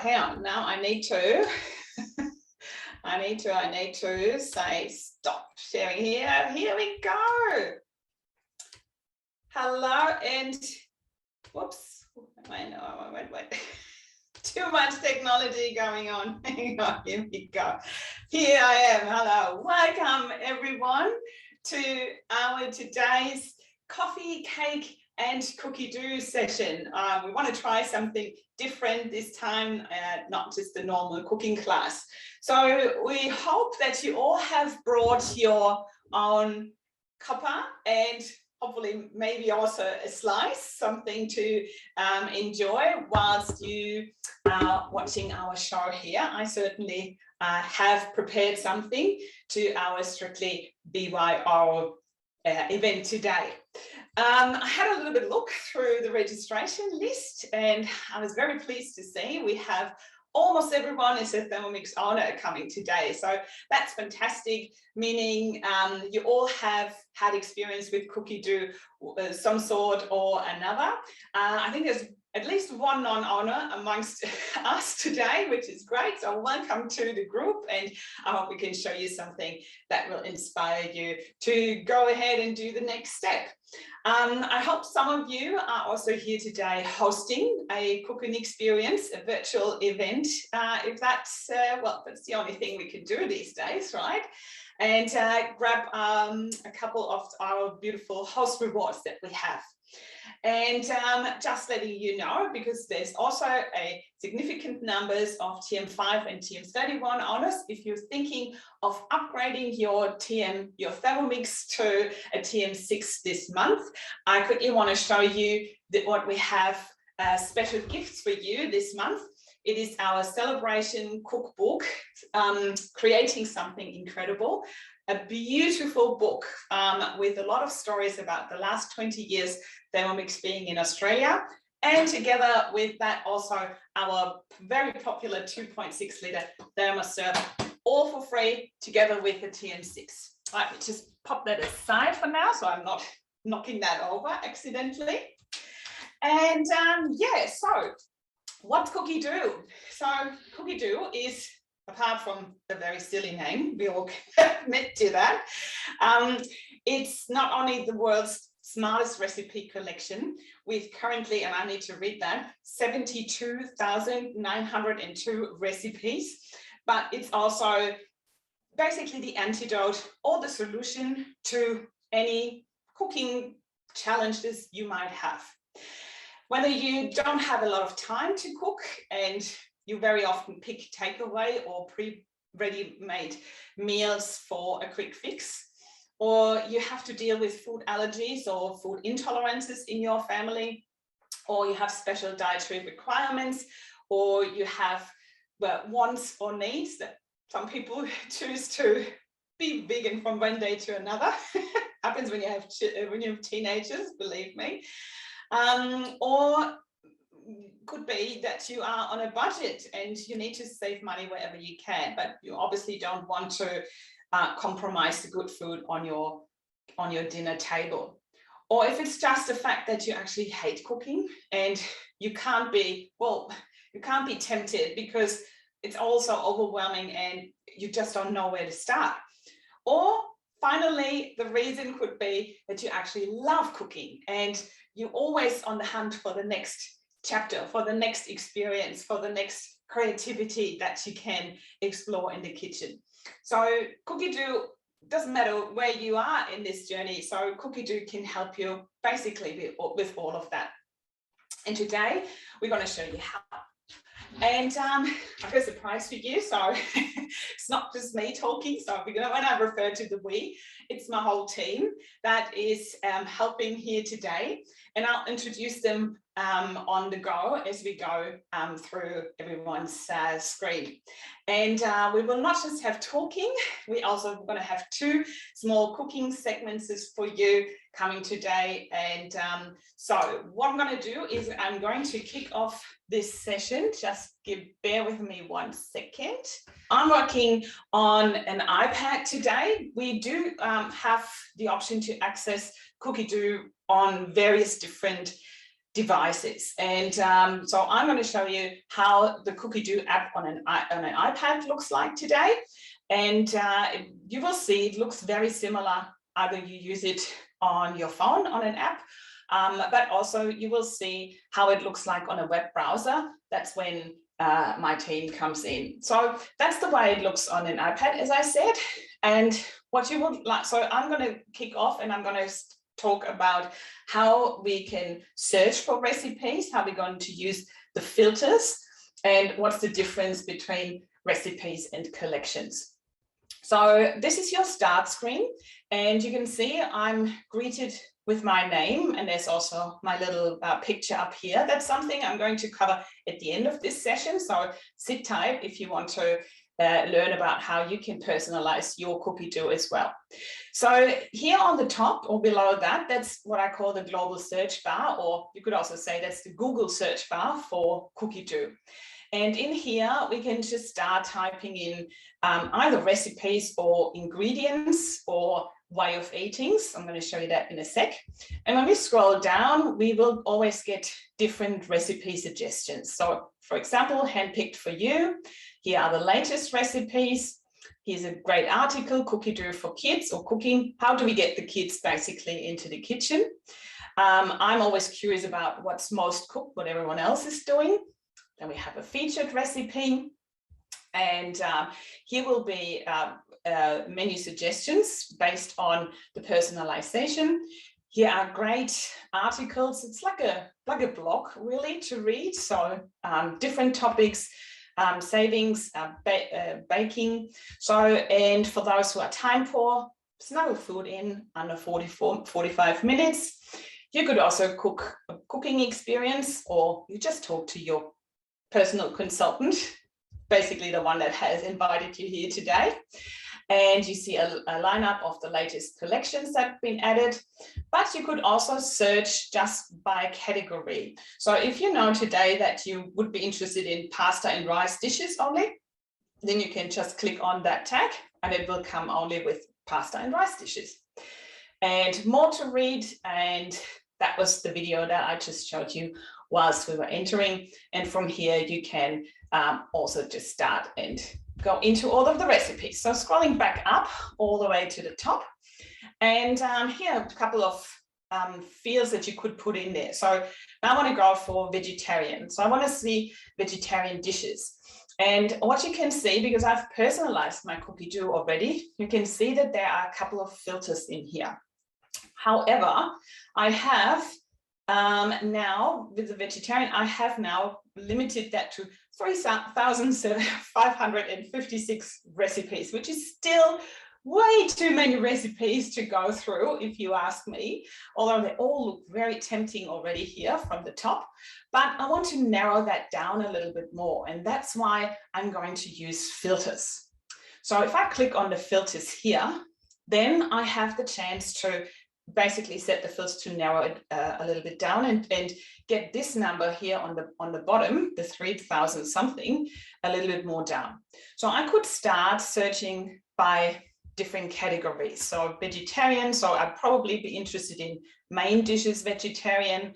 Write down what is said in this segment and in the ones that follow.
hang on. Now I need to, I need to say stop sharing here. Here we go. Hello and whoops. Wait. Too much technology going on. Hang on, here we go. Here I am. Hello. Welcome everyone to our today's coffee, cake and cookidoo session. We want to try something different this time, not just the normal cooking class. So we hope that you all have brought your own cuppa and hopefully maybe also a slice, something to enjoy whilst you are watching our show here. I certainly have prepared something to our Strictly BYO event today. I had a little bit look through the registration list and I was very pleased to see we have almost everyone is a Thermomix owner coming today. So that's fantastic, meaning you all have had experience with cookidoo, some sort or another. I think there's at least one non-owner amongst us today, which is great. So welcome to the group and I hope we can show you something that will inspire you to go ahead and do the next step. I hope some of you are also here today hosting a cooking experience, a virtual event. If that's, well, that's the only thing we can do these days, right? And grab a couple of our beautiful host rewards that we have. And just letting you know, because there's also a significant numbers of TM5 and TM31 owners, if you're thinking of upgrading your Thermomix to a TM6 this month, I quickly want to show you what we have special gifts for you this month. It is our celebration cookbook, Creating Something Incredible, a beautiful book with a lot of stories about the last 20 years Thermomix being in Australia. And together with that also our very popular 2.6 litre thermoserve, all for free together with the TM6. All right, just pop that aside for now so I'm not knocking that over accidentally. And yeah, so what's cookidoo? So cookidoo is, apart from the very silly name, we all admit to that, it's not only the world's smartest recipe collection with currently, and I need to read that, 72,902 recipes, but it's also basically the antidote or the solution to any cooking challenges you might have. Whether you don't have a lot of time to cook and you very often pick takeaway or pre-ready-made meals for a quick fix, or you have to deal with food allergies or food intolerances in your family, or you have special dietary requirements, or you have wants or needs that some people choose to be vegan from one day to another. Happens when you have teenagers, believe me. Or could be that you are on a budget and you need to save money wherever you can, but you obviously don't want to compromise the good food on your dinner table. Or if it's just the fact that you actually hate cooking and you can't be tempted because it's also overwhelming and you just don't know where to start. Or finally, the reason could be that you actually love cooking and you're always on the hunt for the next chapter, for the next experience, for the next creativity that you can explore in the kitchen. So cookidoo, doesn't matter where you are in this journey, so cookidoo can help you basically with all of that. And today we're going to show you how. And I've got a surprise for you, so it's not just me talking. So when I refer to the we, it's my whole team that is helping here today, and I'll introduce them on the go as we go through everyone's screen. And we will not just have talking, we also going to have two small cooking segments for you coming today. And so what I'm going to do is I'm going to kick off this session. Just bear with me 1 second. I'm working on an iPad today. We do have the option to access cookidoo on various different devices. And so I'm going to show you how the cookidoo app on an iPad looks like today. And you will see it looks very similar, either you use it on your phone on an app, but also you will see how it looks like on a web browser. That's when my team comes in. So that's the way it looks on an iPad, as I said. And what you would like, so I'm going to kick off and I'm going to talk about how we can search for recipes, how we're going to use the filters, and what's the difference between recipes and collections. So this is your start screen, and you can see I'm greeted with my name, and there's also my little picture up here. That's something I'm going to cover at the end of this session, so sit tight if you want to learn about how you can personalize your cookidoo as well. So here on the top or below that, that's what I call the global search bar, or you could also say that's the Google search bar for cookidoo. And in here, we can just start typing in either recipes or ingredients or way of eating. So I'm going to show you that in a sec. And when we scroll down, we will always get different recipe suggestions. So for example, handpicked for you. Here are the latest recipes. Here's a great article, cookidoo for kids or cooking. How do we get the kids basically into the kitchen? I'm always curious about what's most cooked, what everyone else is doing. Then we have a featured recipe. And here will be menu suggestions based on the personalization. Here are great articles. It's like a blog really to read. So different topics, savings, baking. So, and for those who are time poor, snuggle food in under 45 minutes. You could also cook a cooking experience, or you just talk to your personal consultant, basically the one that has invited you here today. And you see a lineup of the latest collections that have been added, but you could also search just by category. So if you know today that you would be interested in pasta and rice dishes only, then you can just click on that tag and it will come only with pasta and rice dishes. And more to read, and that was the video that I just showed you whilst we were entering. And from here, you can also just start and go into all of the recipes. So scrolling back up all the way to the top. And here are a couple of fields that you could put in there. So now I want to go for vegetarian. So I want to see vegetarian dishes. And what you can see, because I've personalized my cookidoo already, you can see that there are a couple of filters in here. However, I have now with the vegetarian, I have now limited that to 3,556 recipes, which is still way too many recipes to go through, if you ask me, although they all look very tempting already here from the top. But I want to narrow that down a little bit more, and that's why I'm going to use filters. So if I click on the filters here, then I have the chance to basically set the filters to narrow it a little bit down and get this number here on the bottom, the 3,000 something, a little bit more down. So I could start searching by different categories. So vegetarian, so I'd probably be interested in main dishes vegetarian,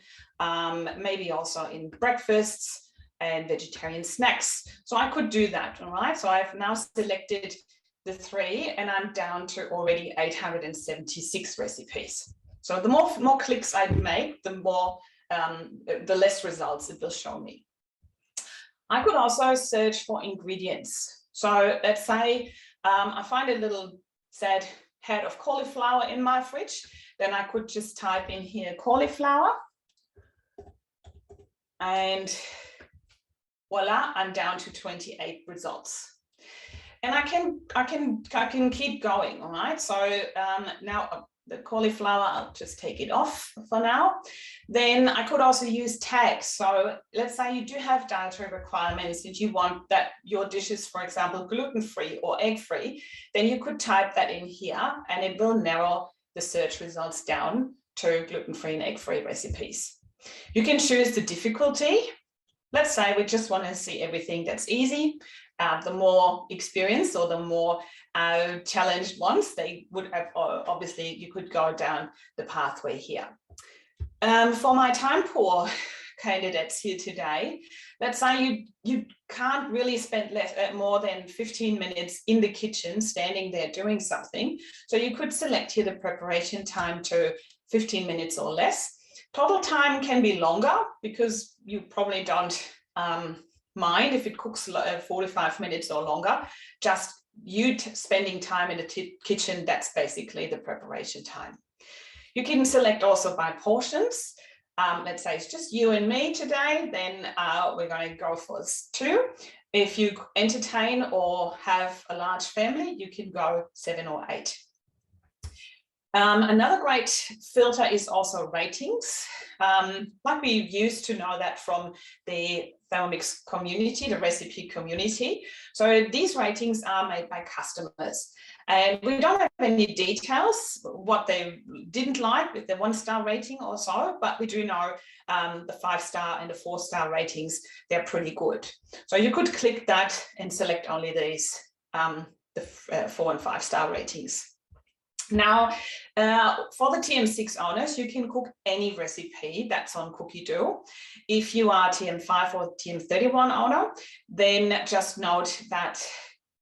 maybe also in breakfasts and vegetarian snacks. So I could do that, all right? So I've now selected the 3, and I'm down to already 876 recipes. So the more clicks I make, the less results it will show me. I could also search for ingredients. So let's say I find a little sad head of cauliflower in my fridge, then I could just type in here cauliflower, and voila, I'm down to 28 results. And I can keep going, all right? So now the cauliflower, I'll just take it off for now. Then I could also use tags. So let's say you do have dietary requirements and you want that your dishes, for example, gluten-free or egg-free, then you could type that in here and it will narrow the search results down to gluten-free and egg-free recipes. You can choose the difficulty. Let's say we just want to see everything that's easy. The more experienced or the more challenged ones, they would have, obviously you could go down the pathway here. For my time poor candidates here today, let's say you can't really spend more than 15 minutes in the kitchen standing there doing something. So you could select here the preparation time to 15 minutes or less. Total time can be longer because you probably don't mind if it cooks 45 minutes or longer. Just you spending time in the kitchen, that's basically the preparation time. You can select also by portions. Let's say it's just you and me today, then we're going to go for 2. If you entertain or have a large family, you can go 7 or 8. Another great filter is also ratings. Like we used to know that from the Thermomix community, the recipe community. So these ratings are made by customers. And we don't have any details what they didn't like with the 1-star rating or so, but we do know the 5-star and the 4-star ratings, they're pretty good. So you could click that and select only these, the 4 and 5-star ratings. Now, for the TM6 owners, you can cook any recipe that's on cookidoo. If you are TM5 or TM31 owner, then just note that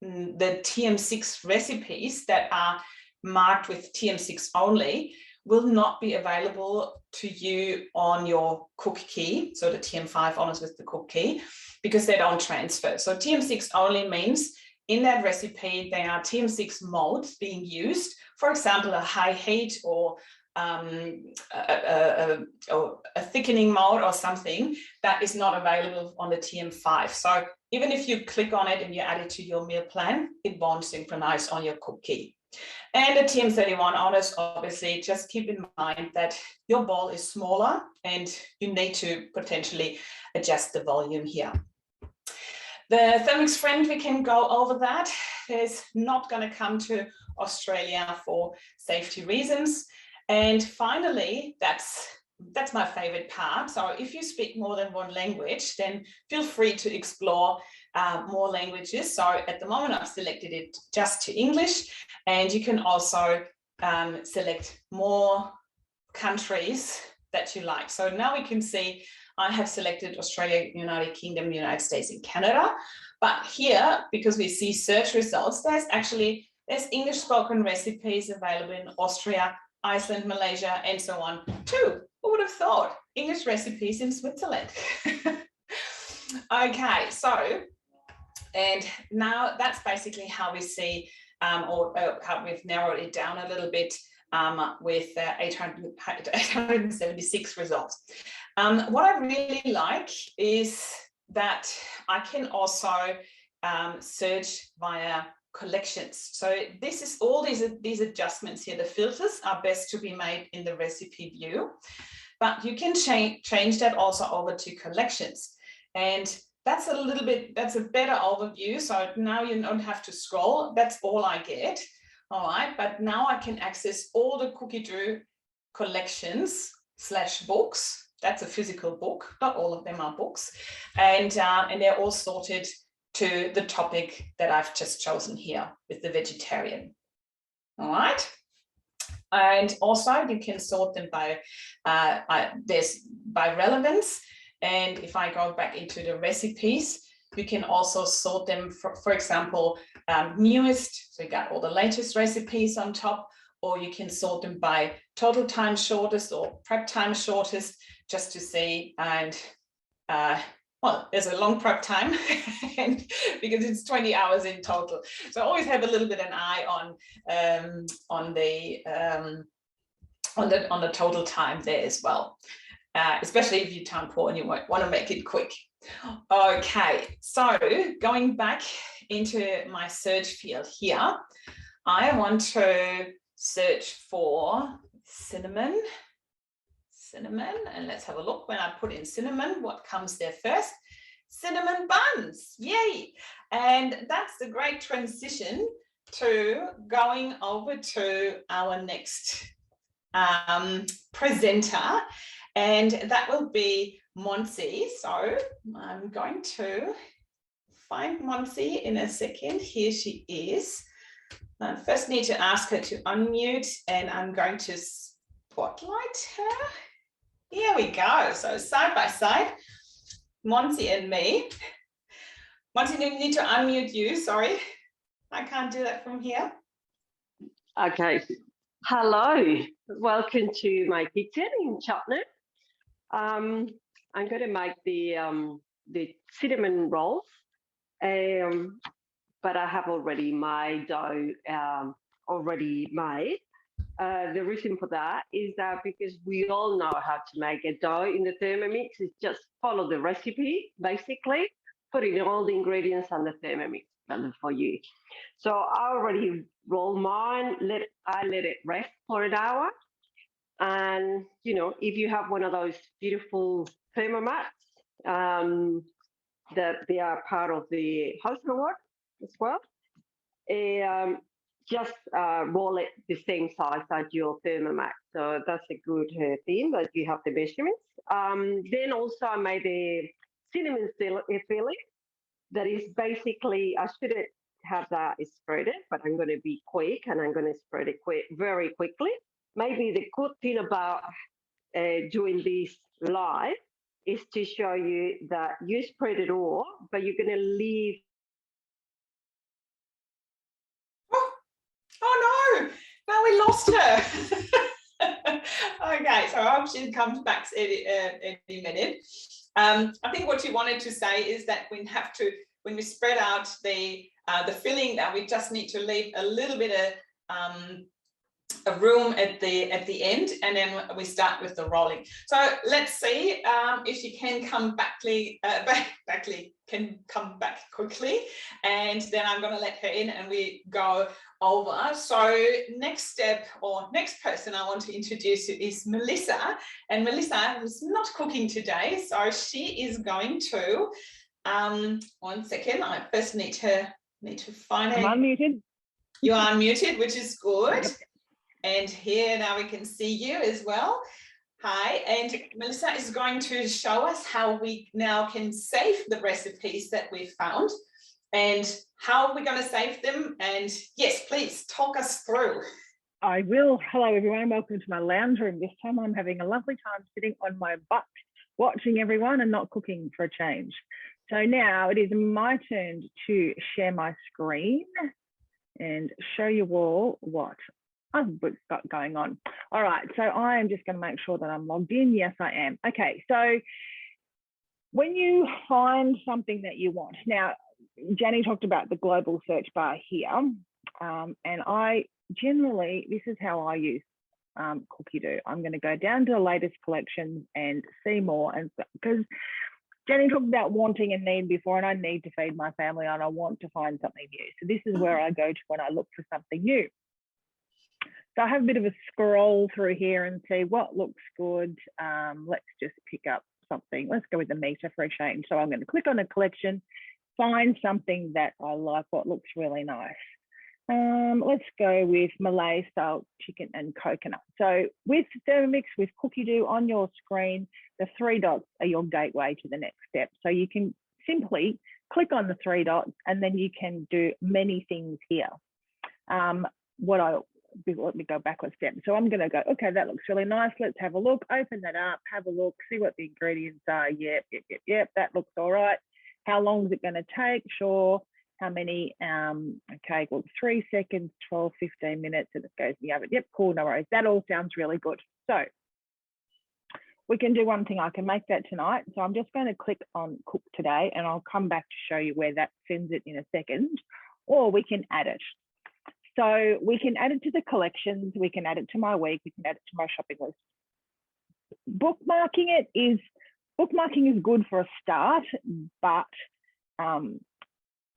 the TM6 recipes that are marked with TM6 only will not be available to you on your cook key. So the TM5 owners with the cook key, because they don't transfer. So TM6 only means in that recipe, there are TM6 modes being used. For example, a high heat or a thickening mode or something that is not available on the TM5. So even if you click on it and you add it to your meal plan, it won't synchronize on your cook key. And the TM31 owners, obviously, just keep in mind that your bowl is smaller and you need to potentially adjust the volume here. The Thermomix friend, we can go over that. Is not going to come to Australia for safety reasons. And finally, that's my favorite part. So if you speak more than one language, then feel free to explore more languages. So at the moment, I've selected it just to English, and you can also select more countries that you like. So now we can see I have selected Australia, United Kingdom, United States, and Canada. But here, because we see search results, there's English spoken recipes available in Austria, Iceland, Malaysia, and so on too. Who would have thought? English recipes in Switzerland. Okay, so, and now that's basically how we see, or how we've narrowed it down a little bit with 876 results. What I really like is that I can also search via collections. So this is all these adjustments here. The filters are best to be made in the recipe view, but you can change that also over to collections. And that's a better overview. So now you don't have to scroll. That's all I get. All right, but now I can access all the cookidoo collections / books. That's a physical book. Not all of them are books. And they're all sorted to the topic that I've just chosen here with the vegetarian. All right. And also you can sort them by relevance. And if I go back into the recipes, you can also sort them, for example, newest, so you got all the latest recipes on top, or you can sort them by total time shortest or prep time shortest, just to see. And well, there's a long prep time and because it's 20 hours in total. So always have a little bit an eye on the total time there as well, especially if you're time poor and you want to make it quick. Okay, so going back into my search field here, I want to search for cinnamon, and let's have a look. When I put in cinnamon, what comes there first? Cinnamon buns, yay! And that's the great transition to going over to our next presenter, and that will be Monsi. So I'm going to find Monsi in a second. Here she is. I first need to ask her to unmute, and I'm going to spotlight her. Here we go. So side by side, Monty and me. Monty, you need to unmute you. Sorry, I can't do that from here. Okay. Hello. Welcome to my kitchen in Cheltenham. I'm going to make the cinnamon rolls, but I have already my dough already made. The reason for that is that because we all know how to make a dough in the Thermomix. It's just follow the recipe, basically, put in all the ingredients and the Thermomix for you. So I already rolled mine, I let it rest for an hour. And, you know, if you have one of those beautiful thermomats, that they are part of the house reward as well, just roll it the same size as your thermomat. So that's a good thing that you have the measurements. Then also I made a cinnamon filling that is basically, I shouldn't have that spread it, but I'm going to be quick and I'm going to spread it very quickly. Maybe the good thing about doing this live is to show you that you spread it all, but you're going to leave. Oh no, now we lost her. Okay, so I hope she comes back any minute. I think what you wanted to say is that when we spread out the filling, that we just need to leave a little bit of room at the end, and then we start with the rolling. So let's see if she can come back quickly, and then I'm going to let her in and we go over. So next step, or next person I want to introduce you is Melissa, and Melissa is not cooking today, so she is going to 1 second, I first need to find her. I'm unmuted. You are unmuted, which is good. And here now we can see you as well. Hi, and Melissa is going to show us how we now can save the recipes that we found and how we're going to save them. And yes, please talk us through. I will. Hello, everyone. Welcome to my lounge room. This time I'm having a lovely time sitting on my butt, watching everyone and not cooking for a change. So now it is my turn to share my screen and show you all what I've got going on. All right, so I am just going to make sure that I'm logged in. Yes, I am. Okay, so when you find something that you want, now Jenny talked about the global search bar here, and I generally, this is how I use cookidoo. I'm going to go down to the latest collections and see more, and because Jenny talked about wanting and need before, and I need to feed my family and I want to find something new. So this is where I go to when I look for something new. So I have a bit of a scroll through here and see what looks good. Let's just pick up something. Let's go with the meter for a change. So I'm going to click on a collection, find something that I like, what looks really nice. Let's go with Malay style chicken and coconut. So with Thermomix, with cookidoo on your screen, the 3 dots are your gateway to the next step. So you can simply click on the 3 dots and then you can do many things here. Let me go backwards step. So I'm going to go, okay, that looks really nice. Let's have a look, open that up, have a look, see what the ingredients are. Yep, that looks all right. How long is it going to take? Sure. How many? Okay, well, 3 seconds, 12, 15 minutes, and it goes in the oven. Yep, cool, no worries. That all sounds really good. So we can do one thing. I can make that tonight. So I'm just going to click on cook today, and I'll come back to show you where that sends it in a second, or we can add it. So we can add it to the collections, we can add it to my week, we can add it to my shopping list. Bookmarking is good for a start, but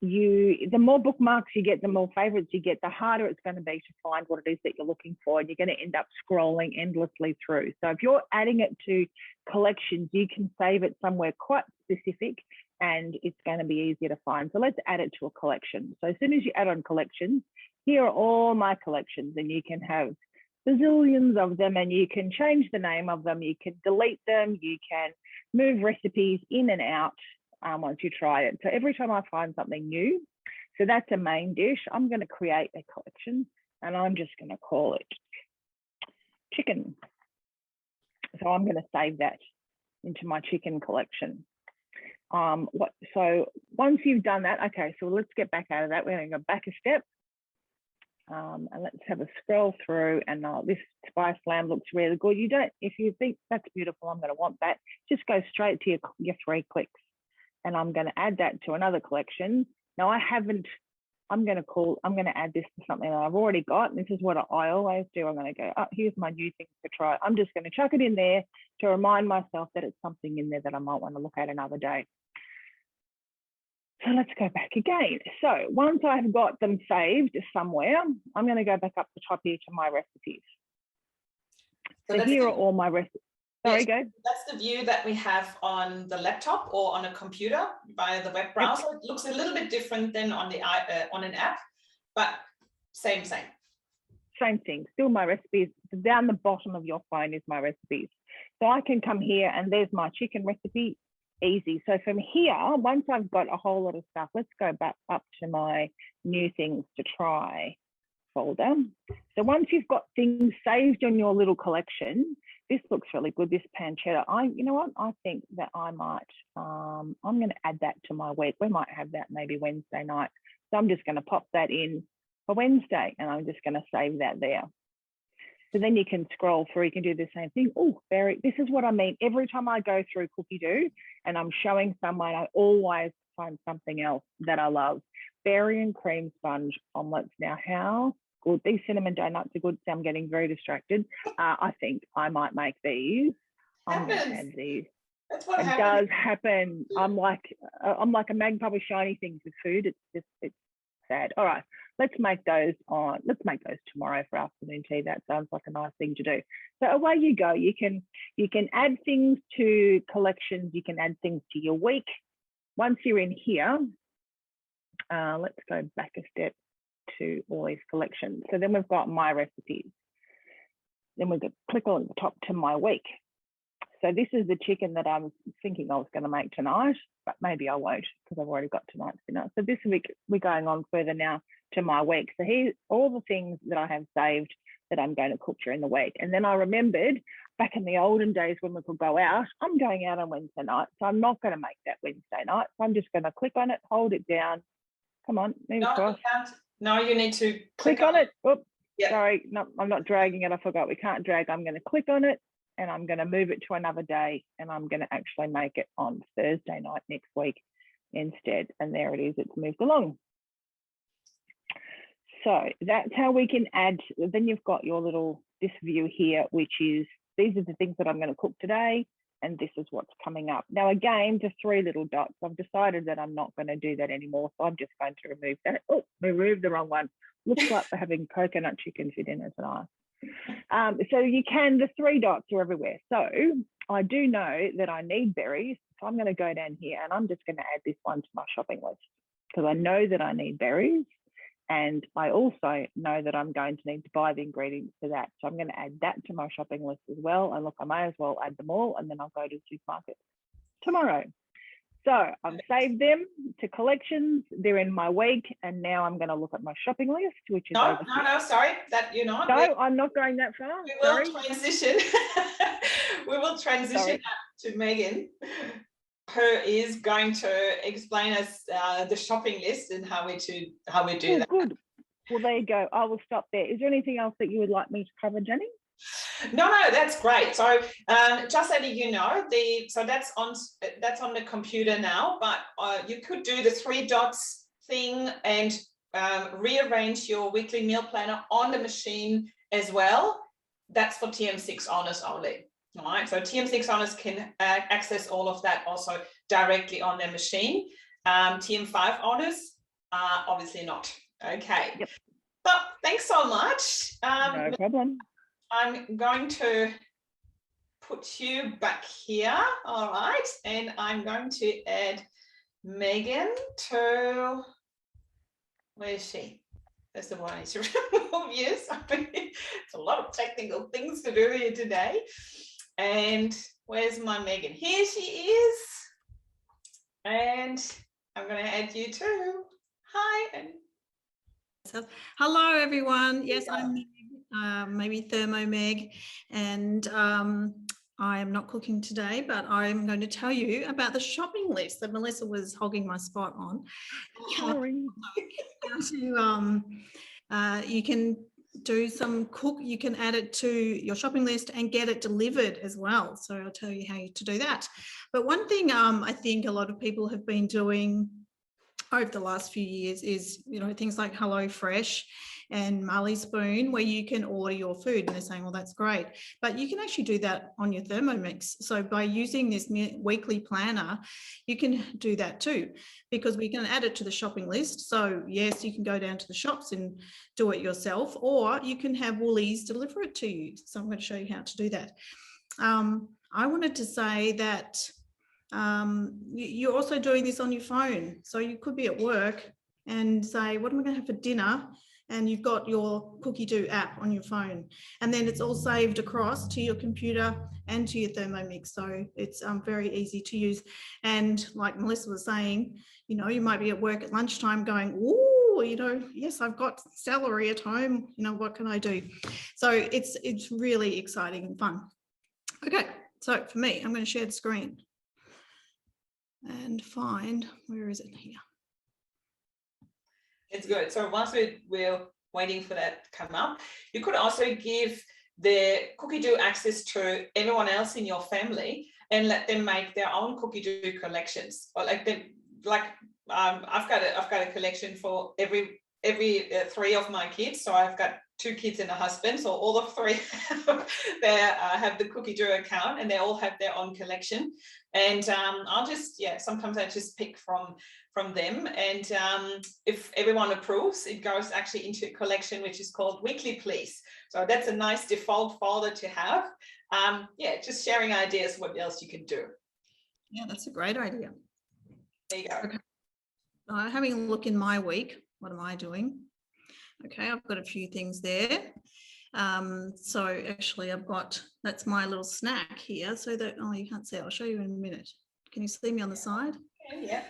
the more bookmarks you get, the more favorites you get, the harder it's going to be to find what it is that you're looking for, and you're going to end up scrolling endlessly through. So if you're adding it to collections, you can save it somewhere quite specific and it's going to be easier to find. So let's add it to a collection. So as soon as you add on collections, here are all my collections, and you can have bazillions of them, and you can change the name of them, you can delete them, you can move recipes in and out once you try it. So every time I find something new, so that's a main dish, I'm going to create a collection and I'm just going to call it chicken. So I'm going to save that into my chicken collection. So once you've done that, okay, so let's get back out of that. We're going to go back a step. And let's have a scroll through, and this spice lamb looks really good. You don't, if you think that's beautiful, I'm going to want that, just go straight to your 3 clicks, and I'm going to add that to another collection. Now I'm going to add this to something that I've already got. And this is what I always do. I'm going to go, oh, here's my new things to try. I'm just going to chuck it in there to remind myself that it's something in there that I might want to look at another day. So let's go back again. So once I've got them saved somewhere, I'm going to go back up the top here to my recipes. So here are all my recipes. Sorry, go. That's the view that we have on the laptop or on a computer via the web browser. Yep. It looks a little bit different than on the on an app, but same. Same thing. Still my recipes. Down the bottom of your phone is my recipes. So I can come here and there's my chicken recipe. Easy. So from here, once I've got a whole lot of stuff, let's go back up to my new things to try folder. So once you've got things saved on your little collection, this looks really good, this pancetta. You know what? I think that I might, I'm going to add that to my week. We might have that maybe Wednesday night. So I'm just going to pop that in for Wednesday, and I'm just going to save that there. So then you can scroll through, you can do the same thing. Oh, berry, this is what I mean. Every time I go through cookidoo and I'm showing someone, I always find something else that I love. Berry and cream sponge omelets. Now, how good. These cinnamon donuts are good. So I'm getting very distracted. I think I might make these. I'm going to add these. That's what happens. It does happen. I'm like a magpie with shiny things with food. It's sad. All right, let's make those tomorrow for afternoon tea. That sounds like a nice thing to do. So away you go. You can add things to collections. You can add things to your week. Once you're in here, let's go back a step to all these collections. So then we've got my recipes. Then we can click on the top to my week. So this is the chicken that I was thinking I was going to make tonight, but maybe I won't because I've already got tonight's dinner. So this week we're going on further now to my week. So here's all the things that I have saved that I'm going to cook during the week. And then I remembered back in the olden days when we could go out, I'm going out on Wednesday night. So I'm not going to make that Wednesday night. So I'm just going to click on it, hold it down. Come on, move across. No, you need to click on it. Oops, yep. Sorry, no, I'm not dragging it. I forgot we can't drag. I'm going to click on it. And I'm going to move it to another day, and I'm going to actually make it on Thursday night next week instead. And there it is, it's moved along. So that's how we can add. Then you've got your this view here, which is, these are the things that I'm going to cook today, and this is what's coming up. Now, again, the 3 little dots, I've decided that I'm not going to do that anymore. So I'm just going to remove that. Oh, remove the wrong one. Looks like we're having coconut chicken for dinner tonight. So you can, the 3 dots are everywhere. So I do know that I need berries. So I'm going to go down here and I'm just going to add this one to my shopping list because I know that I need berries. And I also know that I'm going to need to buy the ingredients for that. So I'm going to add that to my shopping list as well. And look, I may as well add them all, and then I'll go to the supermarket tomorrow. So I've saved them to collections. They're in my week, and now I'm going to look at my shopping list, which is no, sorry, that you're not. No, I'm not going that far. We will transition. We will transition to Megan, who is going to explain us the shopping list and how we do that. Good. Well, there you go. I will stop there. Is there anything else that you would like me to cover, Jenny? No, that's great. So just letting you know, so that's on the computer now, but you could do the 3 dots thing and rearrange your weekly meal planner on the machine as well. That's for TM6 owners only. All right, so TM6 owners can access all of that also directly on their machine. TM5 owners, obviously not. Okay. Yep. But thanks so much. No problem. I'm going to put you back here, all right, and I'm going to add Megan to, where is she? That's the one I need to remove. Yes, it's a lot of technical things to do here today. And where's my Megan? Here she is. And I'm going to add you too. Hi. So, hello, everyone. Yes, I'm maybe Thermo Meg, and I am not cooking today, but I'm going to tell you about the shopping list that Melissa was hogging my spot on. Sorry. You can do some you can add it to your shopping list and get it delivered as well. So I'll tell you how to do that. But one thing I think a lot of people have been doing over the last few years is, things like HelloFresh and Marley Spoon, where you can order your food, and they're saying, well, that's great, but you can actually do that on your Thermomix. So by using this weekly planner, you can do that too, because we can add it to the shopping list. So yes, you can go down to the shops and do it yourself, or you can have Woolies deliver it to you. So I'm going to show you how to do that. I wanted to say that you're also doing this on your phone. So you could be at work and say, what am I going to have for dinner? And you've got your cookidoo app on your phone, and then it's all saved across to your computer and to your Thermomix. So it's very easy to use. And like Melissa was saying, you might be at work at lunchtime going, oh, yes, I've got celery at home. What can I do? So it's really exciting and fun. Okay, so for me, I'm going to share the screen and find, where is it here? It's good. So once we're waiting for that to come up, you could also give the cookidoo access to everyone else in your family and let them make their own cookidoo collections. Or I've got a collection for every 3 of my kids. So I've got 2 kids and a husband, so all of 3 have the cookidoo account, and they all have their own collection. And sometimes I just pick from them, and if everyone approves, it goes actually into a collection which is called Weekly Please. So that's a nice default folder to have. Just sharing ideas what else you can do. Yeah, that's a great idea. There you go. Okay. Having a look in my week, what am I doing? Okay, I've got a few things there. So actually that's my little snack here, so that, you can't see it. I'll show you in a minute. Can you see me on the side? Yeah.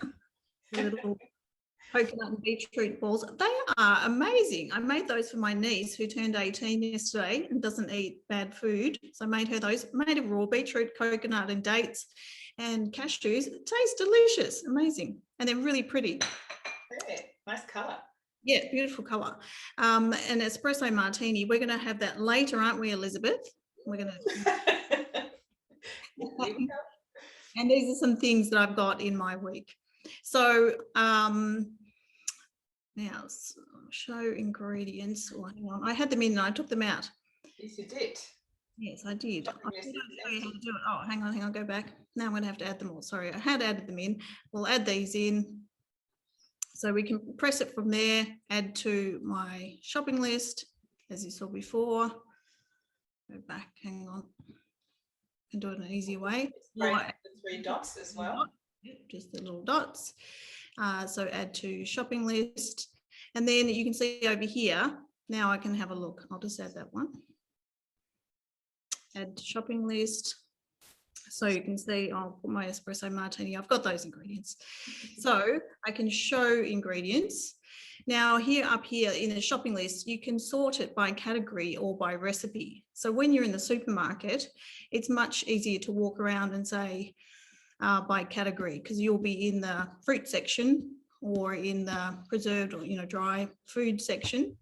The little coconut and beetroot balls. They are amazing. I made those for my niece who turned 18 yesterday and doesn't eat bad food. So I made her those, made of raw beetroot, coconut and dates and cashews. It tastes delicious, amazing. And they're really pretty. Yeah, nice colour. Yeah, beautiful colour. An espresso martini. We're going to have that later, aren't we, Elizabeth? We're going to. And these are some things that I've got in my week. So now show ingredients. Oh, hang on. I had them in and I took them out. Yes, you did. Yes, I did. I did show you how to do it. Oh, hang on, go back. Now I'm going to have to add them all. Sorry, I had added them in. We'll add these in. So we can press it from there, add to my shopping list, as you saw before. Go back, hang on. Can do it in an easy way. The 3 dots as well. Just the little dots. So add to shopping list. And then you can see over here, now I can have a look. I'll just add that one. Add to shopping list. So you can see, I'll put my espresso martini. I've got those ingredients. So I can show ingredients. Now up here in the shopping list, you can sort it by category or by recipe. So when you're in the supermarket, it's much easier to walk around and say by category, because you'll be in the fruit section or in the preserved or dry food section.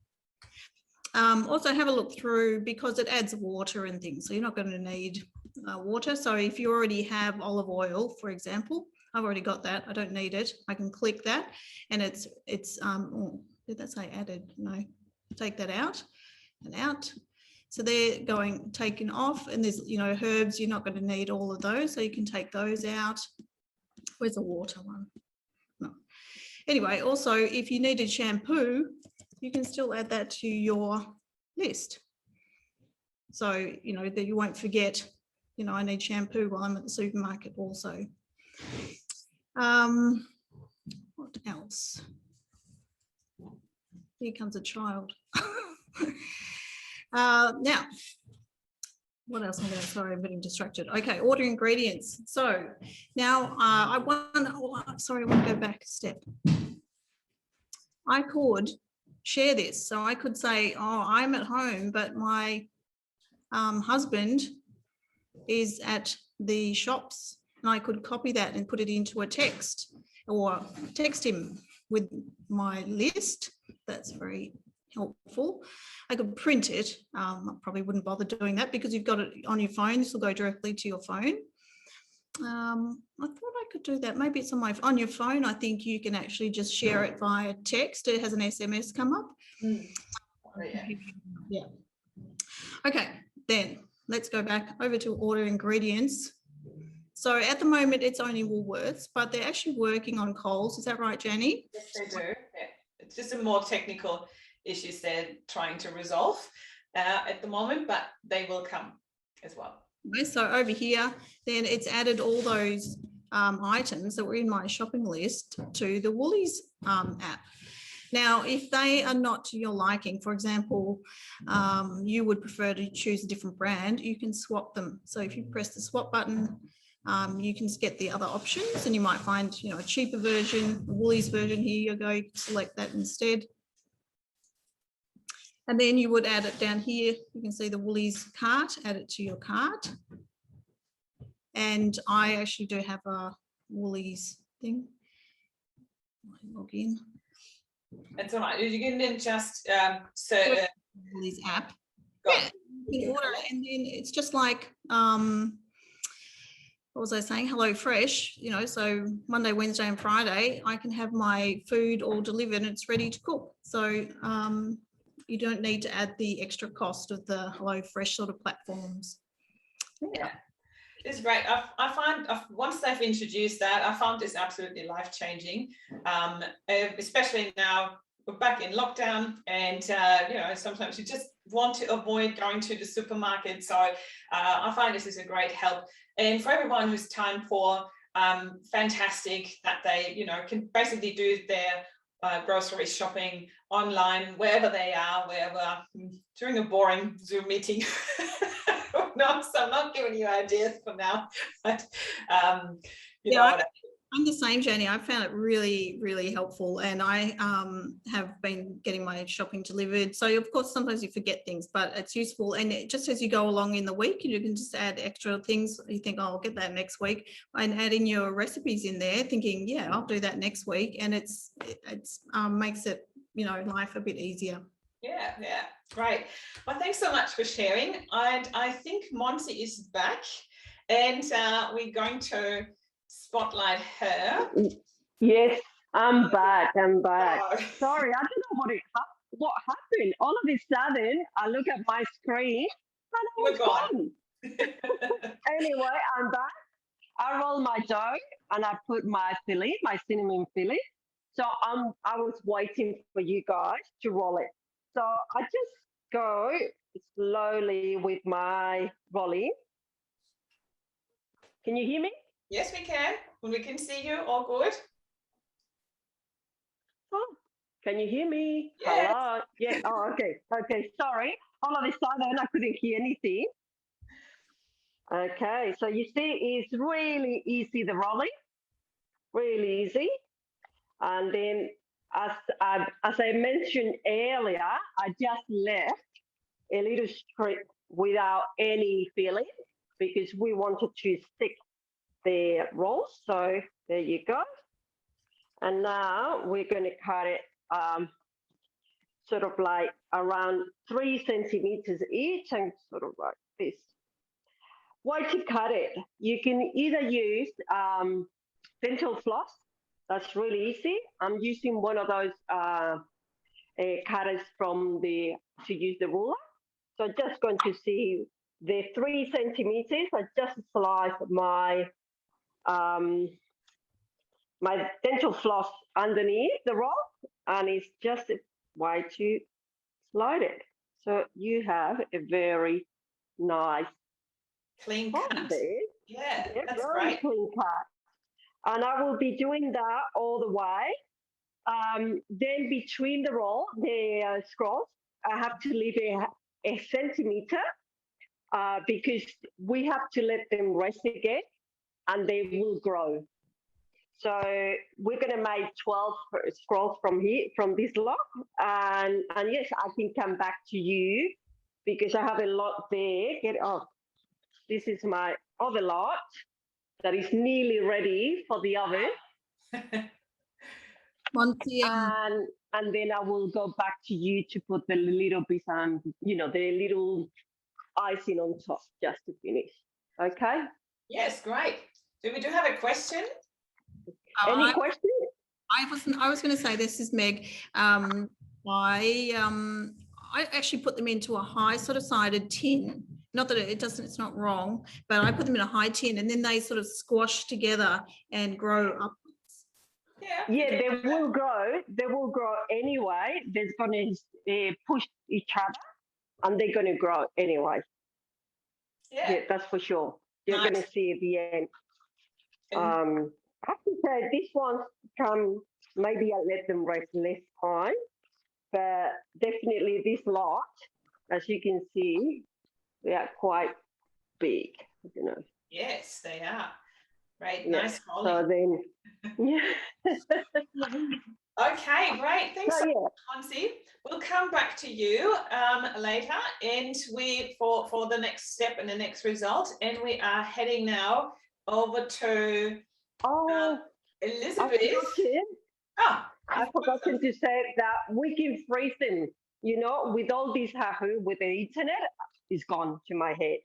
Also have a look through, because it adds water and things, so you're not going to need water. So if you already have olive oil, for example, I've already got that, I don't need it. I can click that and it's did that say added? No, take that out and out. So they're taken off, and there's herbs, you're not going to need all of those, so you can take those out. Where's the water one? No. Anyway, also if you needed shampoo, you can still add that to your list. So, that you won't forget, I need shampoo while I'm at the supermarket also. What else? Here comes a child. Now, what else am I going to, sorry, I'm getting distracted. Okay, order ingredients. So now I want to go back a step. I could share this. So I could say, I'm at home, but my husband is at the shops, and I could copy that and put it into a text or text him with my list. That's very helpful. I could print it. I probably wouldn't bother doing that because you've got it on your phone. This will go directly to your phone. I thought I could do that. Maybe it's on your phone. I think you can actually just share it via text. It has an SMS come up. Oh, yeah. Yeah. Okay, then let's go back over to order ingredients. So at the moment it's only Woolworths, but they're actually working on Coles. Is that right, Jenny? Yes, they do. Yeah. It's just a more technical issues they're trying to resolve at the moment, but they will come as well. Okay, so over here, then it's added all those items that were in my shopping list to the Woolies app. Now, if they are not to your liking, for example, you would prefer to choose a different brand, you can swap them. So if you press the swap button, you can get the other options and you might find, a cheaper version, the Woolies version. Here you go, you can select that instead. And then you would add it down here. You can see the Woolies cart, add it to your cart. And I actually do have a Woolies thing. Log in. That's all right. You can then just search Woolies app. Yeah, you can order it, and then it's just like what was I saying? Hello Fresh, so Monday, Wednesday, and Friday, I can have my food all delivered and it's ready to cook. So you don't need to add the extra cost of the Hello Fresh sort of platforms. Yeah. It's great. I find once they've introduced that, I found this absolutely life-changing, especially now we're back in lockdown and, sometimes you just want to avoid going to the supermarket. So I find this is a great help. And for everyone who's time poor, fantastic that they, can basically do their grocery shopping online, wherever they are, during a boring Zoom meeting. No, so I'm not giving you ideas for now, but I'm the same, Jenny. I found it really, really helpful, and I have been getting my shopping delivered. So of course, sometimes you forget things, but it's useful. And just as you go along in the week, you can just add extra things. You think, oh, I'll get that next week, and adding your recipes in there, thinking, yeah, I'll do that next week, and it makes it, life a bit easier. Yeah, great. Well, thanks so much for sharing. I think Monty is back, and we're going to spotlight her. Yes, I'm back. Oh. Sorry, I don't know what happened. All of a sudden, I look at my screen and I was gone. Anyway, I'm back. I roll my dough and I put my cinnamon filling. So I was waiting for you guys to roll it. So I just go slowly with my rolling. Can you hear me? Yes, we can. We can see you. All good. Oh, can you hear me? Yes. Hello. Yeah. Oh, okay. Okay. Sorry. All of a sudden, I couldn't hear anything. Okay. So you see, it's really easy, the rolling. Really easy. And then, as I mentioned earlier, I just left a little strip without any filling because we wanted to stick the rolls. So there you go. And now we're going to cut it sort of like around 3 centimeters each and sort of like this. Why to cut it? You can either use dental floss. That's really easy. I'm using one of those cutters to use the ruler. So just going to see the 3 centimeters. I just slice my my dental floss underneath the roll, and it's just a way to slide it. So you have a very nice clean cut. Yeah, that's very great. Clean cut. And I will be doing that all the way. Then between the scrolls, I have to leave a centimeter because we have to let them rest again and they will grow. So we're going to make 12 scrolls from this log. And yes, I can come back to you because I have a lot there. Get off. this is my other lot that is nearly ready for the oven. And then I will go back to you to put the little bit on, you know, the little icing on top just to finish. Okay? Yes, great. Do we have a question? Any questions? I was going to say, this is Meg. I actually put them into a high sort of sided tin. Not that it's not wrong, but I put them in a high tin and then they sort of squash together and grow up. Yeah, they will grow. They will grow anyway. They're going to push each other and they're going to grow anyway. Yeah, that's for sure. You're going to see at the end. I have to say, this one maybe I let them rest less time, but definitely this lot, as you can see, they are quite big, you know. Yes, they are. Right, yeah. Nice quality. So then, yeah. Okay, great. Thanks so much, Hansi. We'll come back to you later, and for the next step and the next result, and we are heading now over to Elizabeth. I forgot to say that we can freeze them. You know, with all this hassle with the internet, it's gone to my head.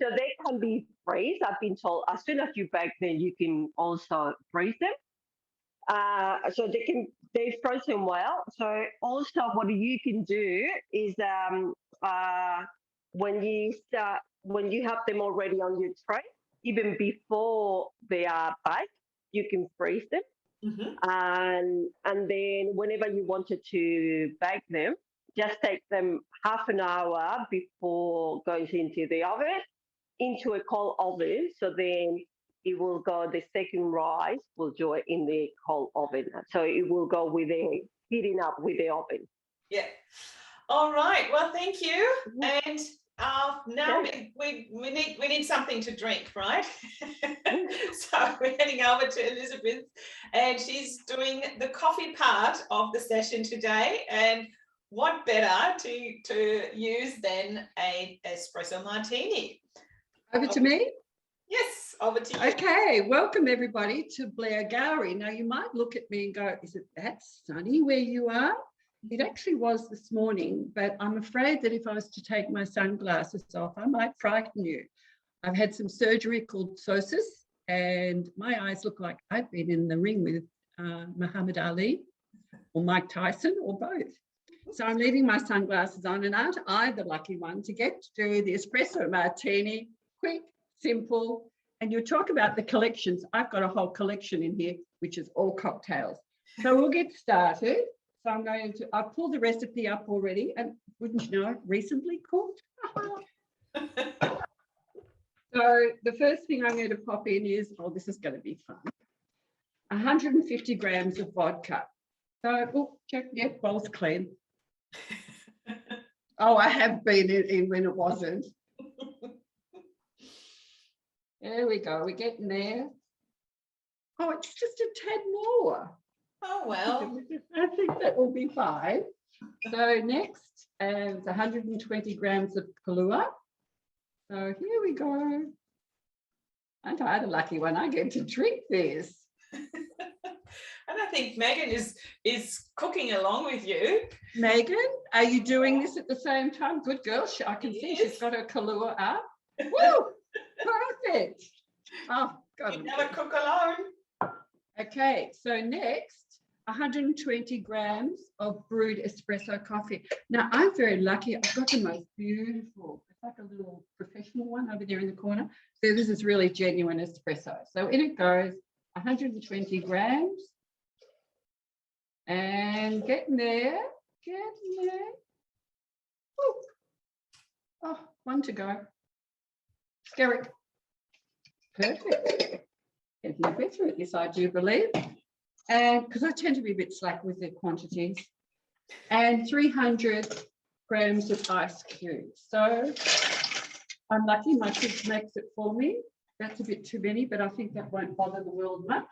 So they can be freeze. I've been told as soon as you bake them, you can also freeze them. So they frozen well. So also what you can do is when you have them already on your tray, even before they are baked, you can freeze them. And then whenever you wanted to bake them, just take them half an hour before going into the oven, into a cold oven. So then it will go, the second rise will go in the cold oven. So it will go with the heating up with the oven. Yeah. All right. Well, thank you. And now we need something to drink, right? So we're heading over to Elizabeth, and she's doing the coffee part of the session today. And what better to use than a espresso martini? Over to me? Yes, over to you. Okay, welcome everybody to Blairgowrie. Now you might look at me and go, is it that sunny where you are? It actually was this morning, but I'm afraid that if I was to take my sunglasses off, I might frighten you. I've had some surgery called psoas, and my eyes look like I've been in the ring with Muhammad Ali or Mike Tyson or both. So I'm leaving my sunglasses on, and aren't I the lucky one to get to do the espresso martini, quick, simple. And you talk about the collections. I've got a whole collection in here, which is all cocktails. So we'll get started. So I've pulled the recipe up already, and wouldn't you know, recently cooked. So the first thing I'm going to pop in is, this is going to be fun, 150 grams of vodka. So, check, yeah, bowl's clean. I have been in when it wasn't. There we go, we're getting there. It's just a tad more. Oh, well. I think that will be fine. So next is 120 grams of Kahlua. So here we go. Aren't I the lucky one? I get to drink this. And I think Megan is cooking along with you. Megan, are you doing this at the same time? Good girl. I can see she's got her Kahlua up. Woo! Perfect. Oh, God. You never cook alone. Okay, so next, 120 grams of brewed espresso coffee. Now, I'm very lucky. I've got the most beautiful, it's like a little professional one over there in the corner. So this is really genuine espresso. So in it goes 120 grams. And getting there. Woo. Oh, one to go. Skerrick. Perfect. Getting a bit through this, I do believe. And because I tend to be a bit slack with the quantities. And 300 grams of ice cubes. So I'm lucky my kids makes it for me. That's a bit too many, but I think that won't bother the world much.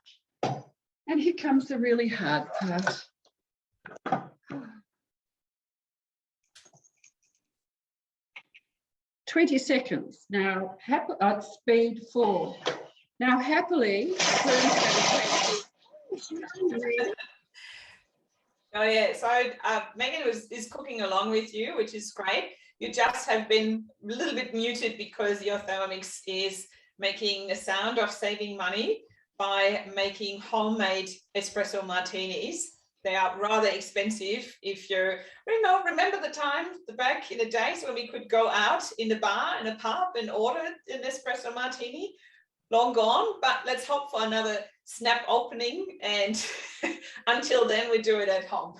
And here comes the really hard part. 20 seconds. Now, at speed 4. Now, happily, Oh yeah, so Megan is cooking along with you, which is great. You just have been a little bit muted because your Thermomix is making a sound of saving money by making homemade espresso martinis. They are rather expensive. If you're, remember the time back in the days when we could go out in the bar, in a pub and order an espresso martini? Long gone, but let's hope for another snap opening, and until then we do it at home.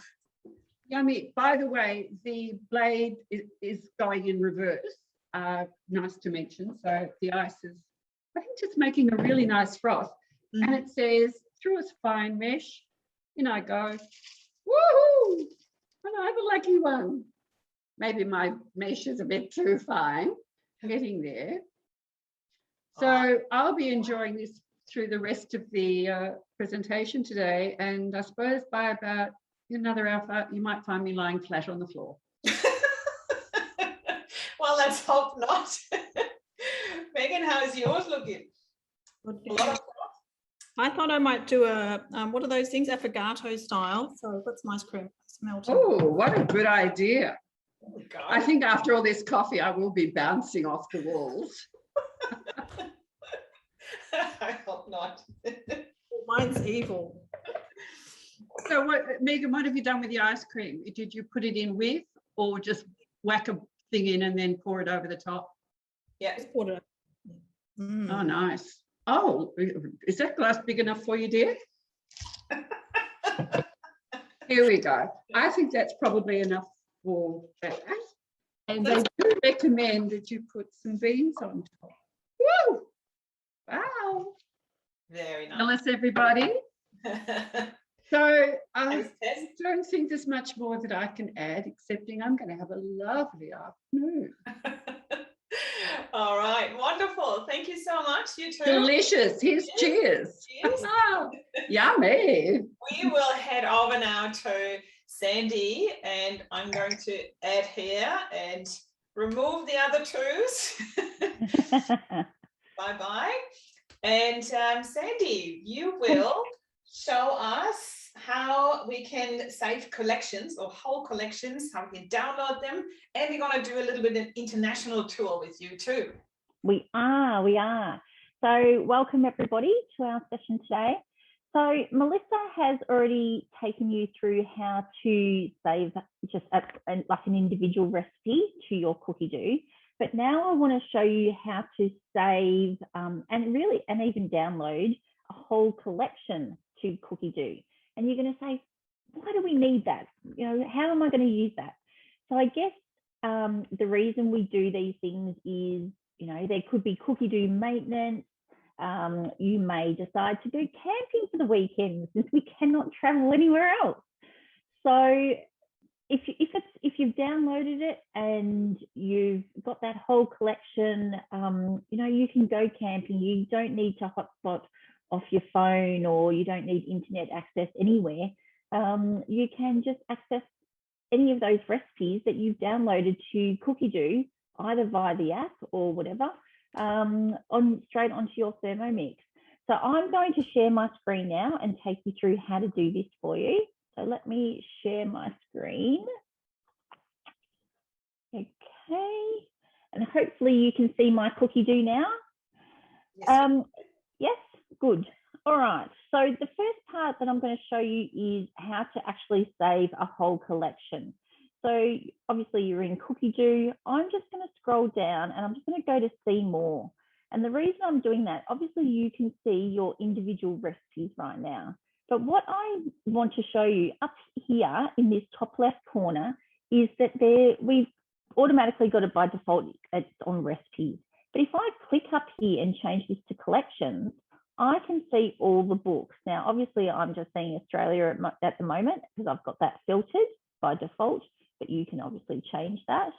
Yummy. By the way, the blade is going in reverse. Nice to mention. So the ice is, I think, just making a really nice froth. And it says, through a fine mesh, in I go. Woohoo! And I have a lucky one. Maybe my mesh is a bit too fine. Getting there. So I'll be enjoying this through the rest of the presentation today. And I suppose by about another hour, you might find me lying flat on the floor. Well, let's hope not. Megan, how's yours looking? I thought I might do a, what are those things? Affogato style. So I've got some ice cream melting. Oh, what a good idea. Oh, I think after all this coffee, I will be bouncing off the walls. I hope not. Mine's evil. So Megan, what have you done with the ice cream? Did you put it in with, or just whack a thing in and then pour it over the top? Yeah. Just poured it. Oh, nice. Oh, is that glass big enough for you, dear? Here we go. I think that's probably enough for that. And they do recommend that you put some beans on top. Woo! Wow. Very nice. Tell us, everybody. So I don't think there's much more that I can add, excepting I'm going to have a lovely afternoon. All right, wonderful. Thank you so much. You too. Delicious. Here's cheers. Cheers. Yummy. We will head over now to Sandy, and I'm going to add here and remove the other twos. Bye-bye. And Sandy, you will show us how we can save collections or whole collections, how we can download them, and we're going to do a little bit of an international tour with you too. We are. So welcome everybody to our session today. So Melissa has already taken you through how to save just like an individual recipe to your cookidoo. But now I want to show you how to save and even download a whole collection to cookidoo. And you're going to say, why do we need that? How am I going to use that? So I guess the reason we do these things is, there could be cookidoo maintenance. You may decide to go camping for the weekend since we cannot travel anywhere else. So if you've downloaded it and you've got that whole collection, you can go camping. You don't need to hotspot off your phone, or you don't need internet access anywhere. You can just access any of those recipes that you've downloaded to cookidoo, either via the app or whatever, straight onto your Thermomix. So I'm going to share my screen now and take you through how to do this for you. So let me share my screen. Okay, and hopefully you can see my cookidoo now. Yes, good. All right, so the first part that I'm going to show you is how to actually save a whole collection. So obviously you're in cookidoo. I'm just going to scroll down and I'm just going to go to see more. And the reason I'm doing that, obviously you can see your individual recipes right now. But what I want to show you up here in this top left corner is that we've automatically got it by default, it's on recipes. But if I click up here and change this to collections, I can see all the books. Now, obviously I'm just seeing Australia at the moment because I've got that filtered by default, but you can obviously change that.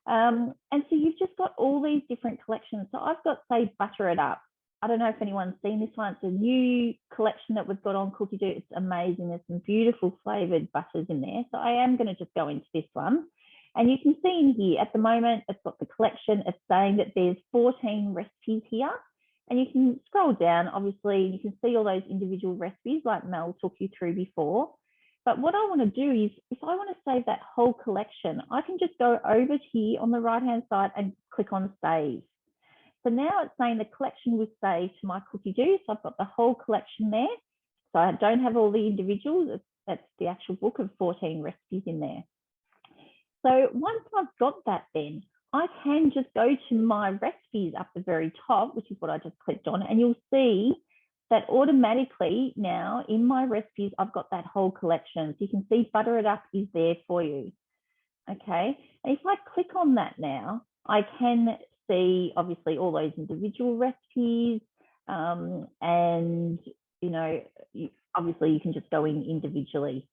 And so you've just got all these different collections. So I've got, say, Butter It Up. I don't know if anyone's seen this one. It's a new collection that we've got on cookidoo. It's amazing. There's some beautiful flavored butters in there. So I am going to just go into this one. And you can see in here at the moment, it's got the collection. It's saying that there's 14 recipes here. And you can scroll down, obviously, you can see all those individual recipes like Mel took you through before. But what I want to do is, if I want to save that whole collection, I can just go over here on the right-hand side and click on Save. So now it's saying the collection was saved to my cookidoo. So I've got the whole collection there. So I don't have all the individuals. That's the actual book of 14 recipes in there. So once I've got that then, I can just go to my recipes up the very top, which is what I just clicked on, and you'll see that automatically now in my recipes, I've got that whole collection. So you can see Butter It Up is there for you. Okay, and if I click on that now, I can see obviously all those individual recipes, and you know, obviously you can just go in individually.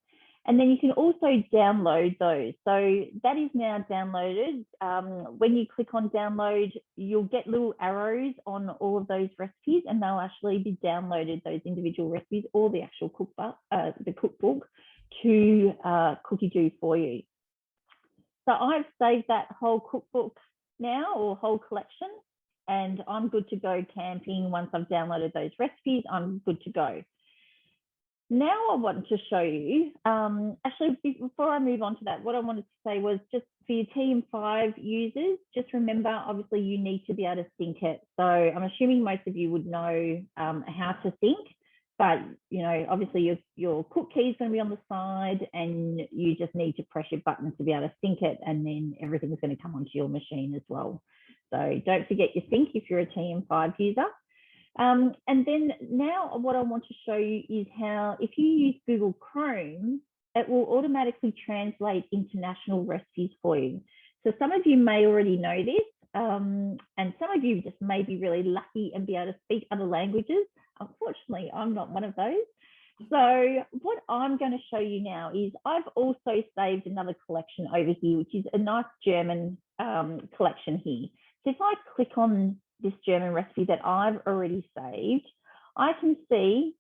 And then you can also download those. So that is now downloaded. When you click on download, you'll get little arrows on all of those recipes, and they'll actually be downloaded, those individual recipes or the actual cookbook, to cookidoo for you. So I've saved that whole cookbook now, or whole collection, and I'm good to go camping. Once I've downloaded those recipes, I'm good to go. Now I want to show you, actually, before I move on to that, what I wanted to say was just for your TM5 users, just remember, obviously you need to be able to sync it. So I'm assuming most of you would know how to sync, but you know, obviously your cook key is going to be on the side, and you just need to press your button to be able to sync it, and then everything's going to come onto your machine as well. So don't forget your sync if you're a TM5 user. And then now what I want to show you is how, if you use Google Chrome, it will automatically translate international recipes for you. So some of you may already know this, and some of you just may be really lucky and be able to speak other languages. Unfortunately, I'm not one of those. So what I'm going to show you now is I've also saved another collection over here, which is a nice German collection here. So if I click on this German recipe that I've already saved, I can see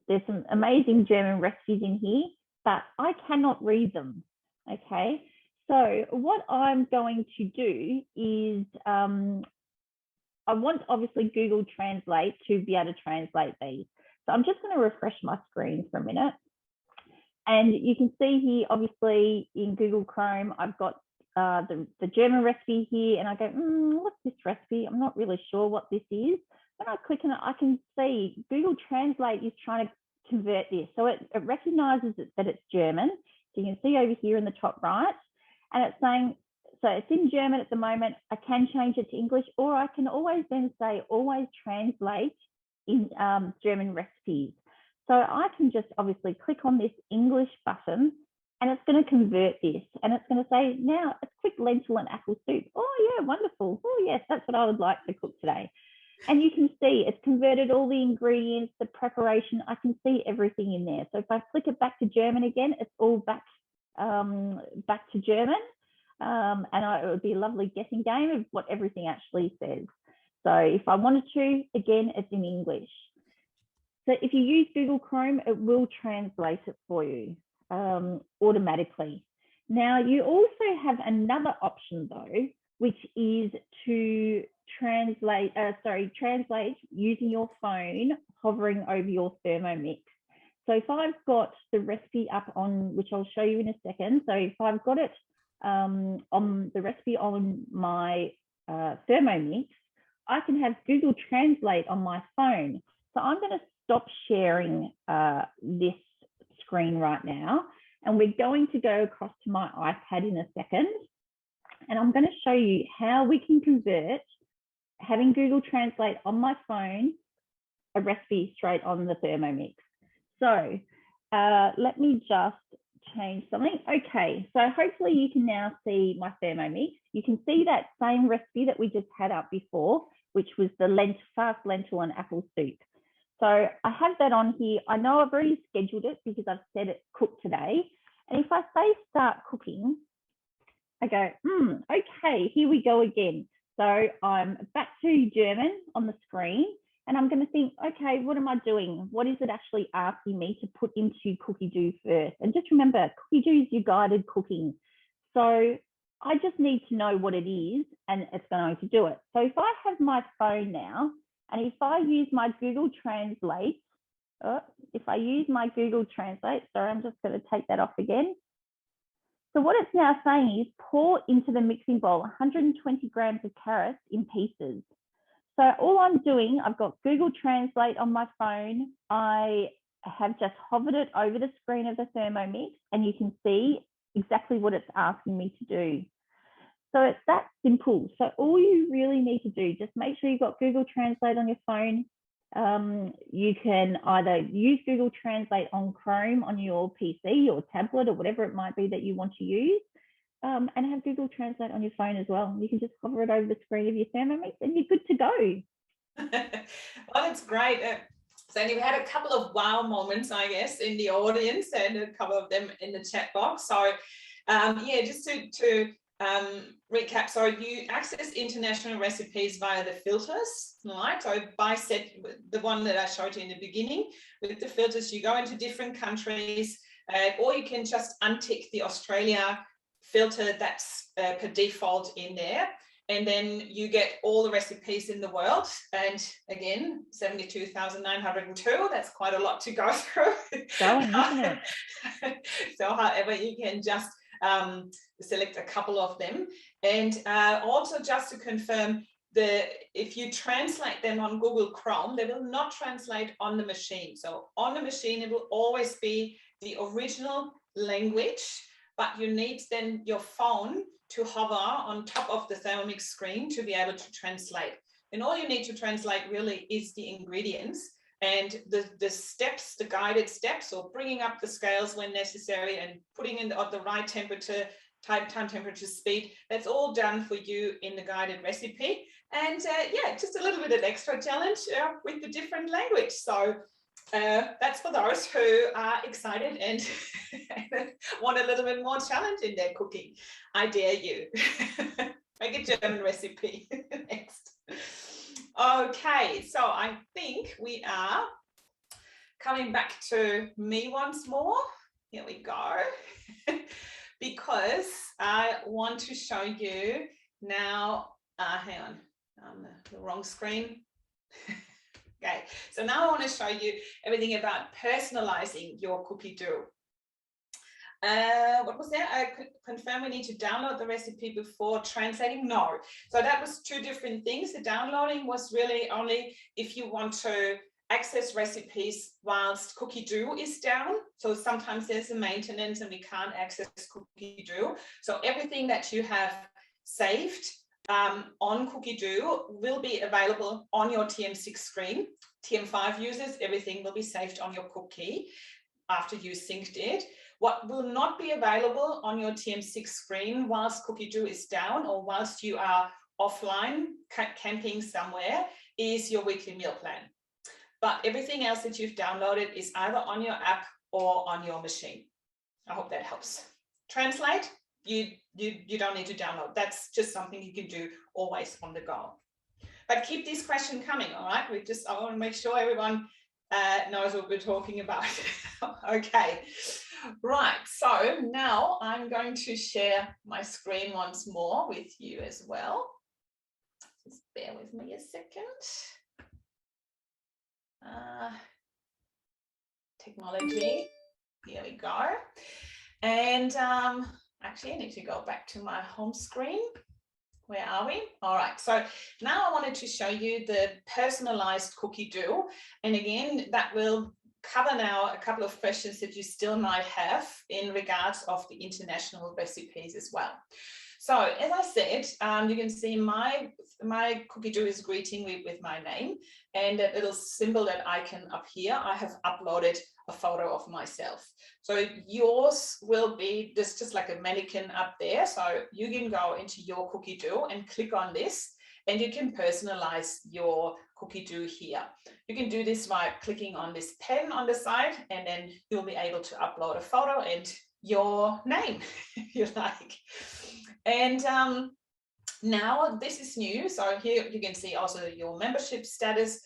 there's some amazing German recipes in here, but I cannot read them. Okay, so what I'm going to do is I want obviously Google Translate to be able to translate these. So I'm just going to refresh my screen for a minute. And you can see here, obviously in Google Chrome, I've got the German recipe here, and I go, what's this recipe? I'm not really sure what this is. When I click on it, I can see Google Translate is trying to convert this. So it recognizes that it's German. So you can see over here in the top right, and it's saying, so it's in German at the moment. I can change it to English, or I can always then say, always translate in German recipes. So I can just obviously click on this English button, and it's going to convert this, and it's going to say, now a quick lentil and apple soup. Oh yeah, wonderful. Oh yes, that's what I would like to cook today. And you can see it's converted all the ingredients, the preparation. I can see everything in there. So if I flick it back to German again, it's all back to German. And it would be a lovely guessing game of what everything actually says. So if I wanted to, again, it's in English. So if you use Google Chrome, it will translate it for you automatically. Now, you also have another option though, which is to translate using your phone, hovering over your Thermomix. So if I've got the recipe up on, which I'll show you in a second. So if I've got it on the recipe on my Thermomix, I can have Google Translate on my phone. So I'm going to stop sharing this screen right now, and we're going to go across to my iPad in a second, and I'm going to show you how we can convert having Google Translate on my phone a recipe straight on the Thermomix. So let me just change something. Okay, so hopefully you can now see my Thermomix. You can see that same recipe that we just had up before, which was the fast lentil and apple soup. So I have that on here. I know I've already scheduled it because I've said it cooked today. And if I say start cooking, I go, okay, here we go again. So I'm back to German on the screen, and I'm going to think, okay, what am I doing? What is it actually asking me to put into cookidoo first? And just remember, cookidoo is your guided cooking. So I just need to know what it is and it's going to do it. So if I have my phone now, and if I use my Google Translate, sorry, I'm just going to take that off again. So what it's now saying is pour into the mixing bowl 120 grams of carrots in pieces. So all I'm doing, I've got Google Translate on my phone. I have just hovered it over the screen of the Thermomix, and you can see exactly what it's asking me to do. So it's that simple. So all you really need to do, just make sure you've got Google Translate on your phone. You can either use Google Translate on Chrome on your PC or tablet or whatever it might be that you want to use, and have Google Translate on your phone as well. You can just hover it over the screen of your Thermomix and you're good to go. Well, it's great. So we've had a couple of wow moments, I guess, in the audience, and a couple of them in the chat box. So yeah, just to recap, so you access international recipes via the filters, right? So by set, the one that I showed you in the beginning, with the filters, you go into different countries, or you can just untick the Australia filter that's per default in there. And then you get all the recipes in the world. And again, 72,902, that's quite a lot to go through. Going, isn't it? So however, you can just select a couple of them. And also just to confirm, if you translate them on Google Chrome, they will not translate on the machine. So on the machine, it will always be the original language, but you need then your phone to hover on top of the Thermomix screen to be able to translate. And all you need to translate really is the ingredients and the steps, the guided steps, or bringing up the scales when necessary and putting in the right temperature, time temperature, speed. That's all done for you in the guided recipe. And yeah, just a little bit of extra challenge with the different language. So that's for those who are excited and want a little bit more challenge in their cooking. I dare you. Make a German recipe next. Okay, so I think we are coming back to me once more. Here we go. Because I want to show you now, hang on, the wrong screen. Okay, so now I want to show you everything about personalizing your cookie dough. What was that? I could confirm we need to download the recipe before translating. No, so that was two different things. The downloading was really only if you want to access recipes whilst cookie dough is down. So sometimes there's a maintenance and we can't access cookie dough. So everything that you have saved on cookie dough will be available on your TM6 screen. TM5 users, everything will be saved on your cookie after you synced it. What will not be available on your TM6 screen whilst cookie dough is down or whilst you are offline camping somewhere is your weekly meal plan. But everything else that you've downloaded is either on your app or on your machine. I hope that helps. Translate, you don't need to download. That's just something you can do always on the go. But keep this question coming, all right? I want to make sure everyone knows what we're talking about. Okay, right. So now I'm going to share my screen once more with you as well. Just bear with me a second. Technology, here we go. And actually I need to go back to my home screen. Where are we? All right, so now I wanted to show you the personalized cookie dough. And again, that will cover now a couple of questions that you still might have in regards of the international recipes as well. So as I said, you can see my cookie dough is greeting me with my name, and that little symbol that icon up here, I have uploaded a photo of myself. So yours will be just like a mannequin up there. So you can go into your cookie dough and click on this, and you can personalize your cookie dough here. You can do this by clicking on this pen on the side, and then you'll be able to upload a photo and your name, if you like. And now this is new. So here you can see also your membership status,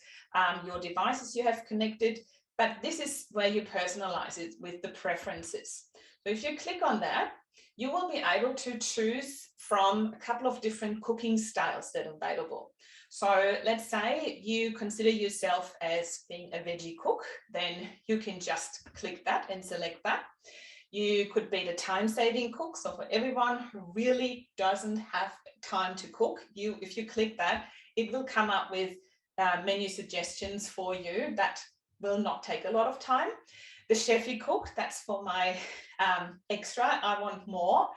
your devices you have connected, but this is where you personalize it with the preferences. So if you click on that, you will be able to choose from a couple of different cooking styles that are available. So let's say you consider yourself as being a veggie cook, then you can just click that and select that. You could be the time-saving cook. So for everyone who really doesn't have time to cook, if you click that, it will come up with menu suggestions for you that will not take a lot of time. The chefy cook, that's for my extra, I want more.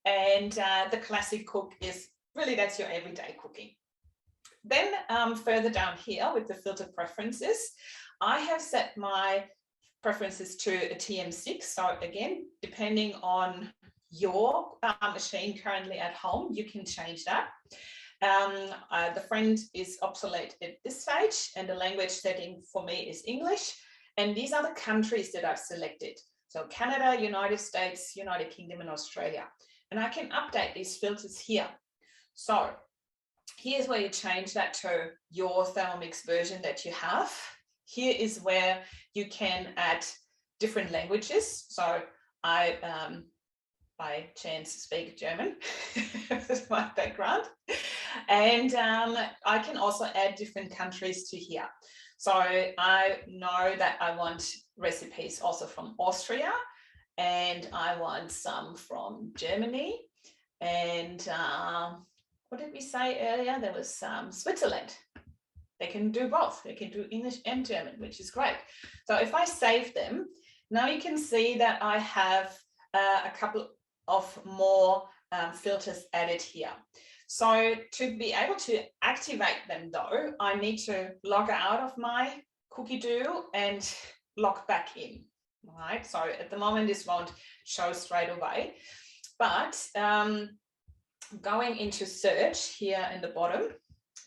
And the classic cook is really, that's your everyday cooking. Then further down here with the filter preferences, I have set my preferences to a TM6. So again, depending on your machine currently at home, you can change that. The friend is obsolete at this stage, and the language setting for me is English. And these are the countries that I've selected. So Canada, United States, United Kingdom, and Australia. And I can update these filters here. So here's where you change that to your Thermomix version that you have. Here is where you can add different languages. So I, by chance, speak German. That's my background. And I can also add different countries to here. So I know that I want recipes also from Austria, and I want some from Germany. And what did we say earlier? There was Switzerland. They can do both. They can do English and German, which is great. So if I save them, now you can see that I have a couple of more filters added here. So to be able to activate them though, I need to log out of my cookidoo and log back in, right? So at the moment, this won't show straight away, but going into search here in the bottom,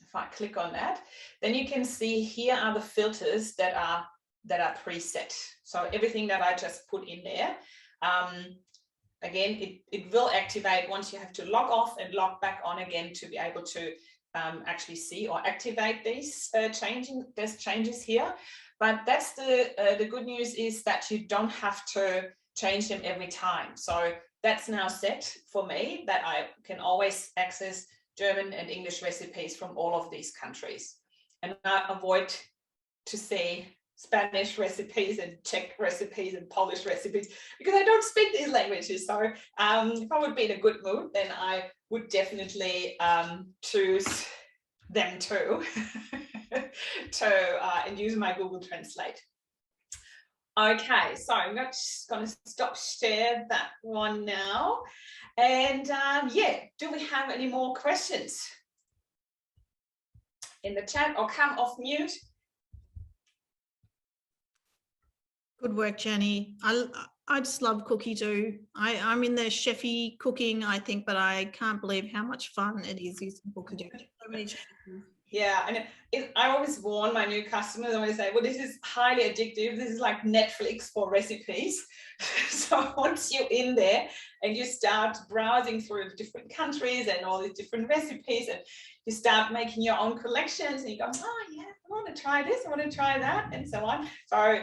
if I click on that, then you can see here are the filters that are preset. So everything that I just put in there, again, it will activate once you have to log off and log back on again to be able to actually see or activate these changes here. But that's the good news, is that you don't have to change them every time. So that's now set for me, that I can always access German and English recipes from all of these countries. And I avoid to see Spanish recipes and Czech recipes and Polish recipes because I don't speak these languages. So if I would be in a good mood, then I would definitely choose them too and use my Google Translate. Okay, so I'm just going to stop share that one now. And yeah, do we have any more questions in the chat, or come off mute? Good work, Jenny. I just love cookidoo. I'm in the chefy cooking, I think, but I can't believe how much fun it is using cookidoo. So many changes. Yeah, and I always warn my new customers. I always say, well, this is highly addictive. This is like Netflix for recipes. So once you're in there and you start browsing through the different countries and all these different recipes, and you start making your own collections, and you go, oh yeah, I want to try this, I want to try that, and so on. So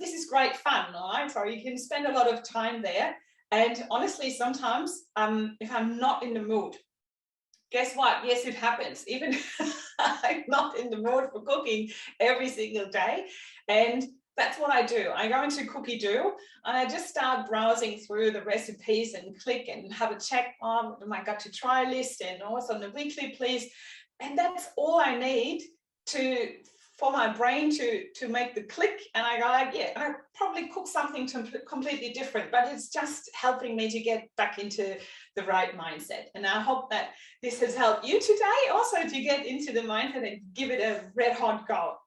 this is great fun, all right? So you can spend a lot of time there. And honestly, sometimes if I'm not in the mood, guess what? Yes, it happens. Even I'm not in the mood for cooking every single day. And that's what I do. I go into cookidoo and I just start browsing through the recipes and click and have a check on my got to try list and also on the weekly please. And that's all I need for my brain to make the click, and I go like, yeah, I probably cook something completely different, but it's just helping me to get back into the right mindset. And I hope that this has helped you today also to get into the mindset and give it a red hot go.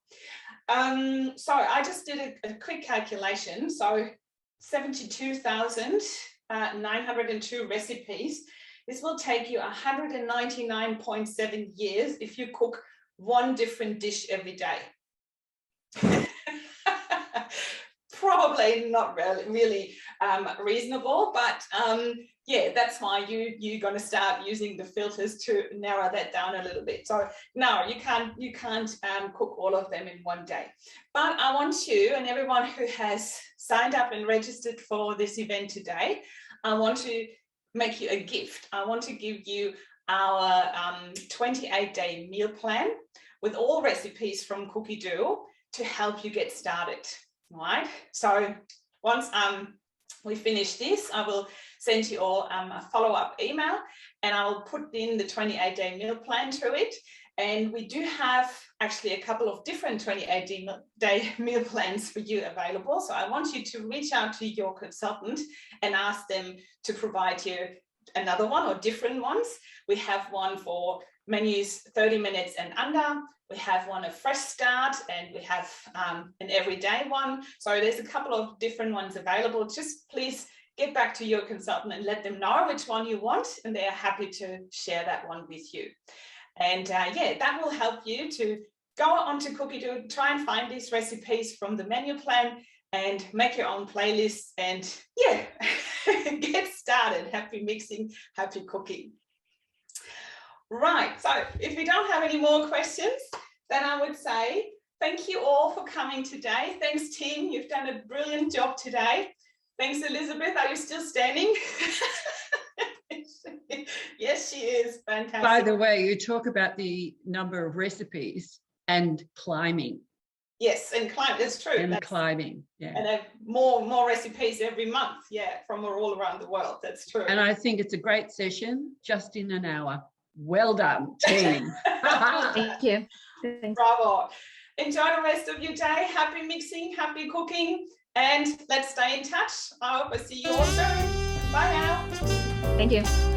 So I just did a quick calculation. So 72,902 recipes. This will take you 199.7 years if you cook one different dish every day. probably not really reasonable, but yeah, that's why you're going to start using the filters to narrow that down a little bit. So no, you can't cook all of them in one day. But I want you and everyone who has signed up and registered for this event today, I want to make you a gift. I want to give you our 28-day meal plan with all recipes from cookidoo to help you get started. All right. So once we finish this, I will send you all a follow-up email, and I will put in the 28-day meal plan to it. And we do have actually a couple of different 28-day meal plans for you available. So I want you to reach out to your consultant and ask them to provide you another one or different ones. We have one for menus 30 minutes and under. We have one, a fresh start, and we have an everyday one. So there's a couple of different ones available. Just please get back to your consultant and let them know which one you want, and they're happy to share that one with you. And yeah, that will help you to go onto cookidoo, try and find these recipes from the menu plan and make your own playlists, and yeah, get started. Happy mixing, happy cooking. Right, so if we don't have any more questions, then I would say thank you all for coming today. Thanks, team. You've done a brilliant job today. Thanks, Elizabeth. Are you still standing? Yes, she is. Fantastic. By the way, you talk about the number of recipes and climbing. Yes, and climb. That's true. And climbing, yeah. And more recipes every month, yeah, from all around the world. That's true. And I think it's a great session, just in an hour. Well done, team. Thank you. Thanks. Bravo. Enjoy the rest of your day. Happy mixing, happy cooking, and let's stay in touch. I hope I see you all soon. Bye now. Thank you.